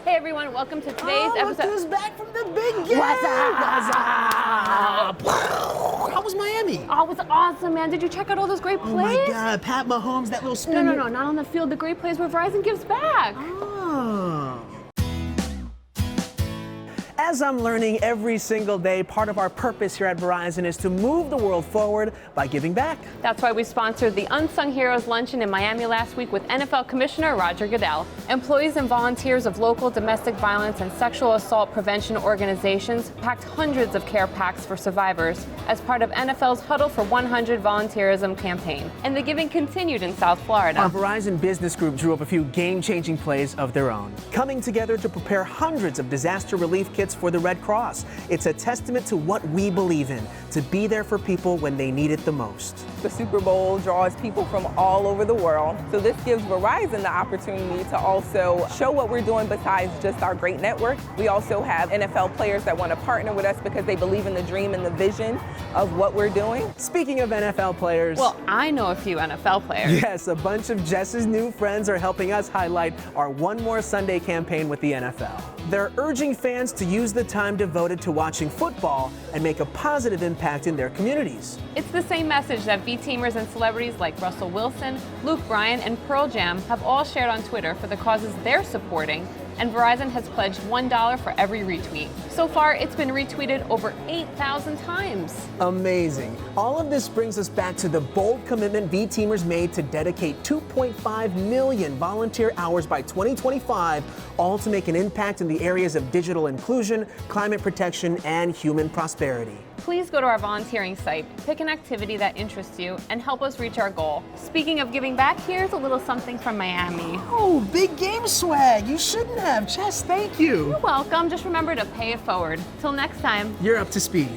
Hey everyone, welcome to today's episode. Look who's back from the big game. What's up? How was Miami? Oh, it was awesome, man. Did you check out all those great plays? Oh my God, Pat Mahomes, that little spin. No, not on the field. The great plays where Verizon gives back. Oh. As I'm learning every single day, part of our purpose here at Verizon is to move the world forward by giving back. That's why we sponsored the Unsung Heroes Luncheon in Miami last week with NFL Commissioner Roger Goodell. Employees and volunteers of local domestic violence and sexual assault prevention organizations packed hundreds of care packs for survivors as part of NFL's Huddle for 100 volunteerism campaign. And the giving continued in South Florida. Our Verizon Business Group drew up a few game-changing plays of their own, coming together to prepare hundreds of disaster relief kits for the Red Cross. It's a testament to what we believe in, to be there for people when they need it the most. The Super Bowl draws people from all over the world, so this gives Verizon the opportunity to also show what we're doing besides just our great network. We also have NFL players that want to partner with us because they believe in the dream and the vision of what we're doing. Speaking of NFL players... Well, I know a few NFL players. Yes, a bunch of Jess's new friends are helping us highlight our One More Sunday campaign with the NFL. They're urging fans to use the time devoted to watching football and make a positive impact in their communities. It's the same message that V-teamers and celebrities like Russell Wilson, Luke Bryan, and Pearl Jam have all shared on Twitter for the causes they're supporting, and Verizon has pledged $1 for every retweet. So far, it's been retweeted over 8,000 times. Amazing. All of this brings us back to the bold commitment V-teamers made to dedicate 2.5 million volunteer hours by 2025, all to make an impact in the areas of digital inclusion, climate protection, and human prosperity. Please go to our volunteering site, pick an activity that interests you, and help us reach our goal. Speaking of giving back, here's a little something from Miami. Oh, big game swag. You shouldn't have. Jess, thank you. You're welcome. Just remember to pay it forward. Till next time. You're up to speed.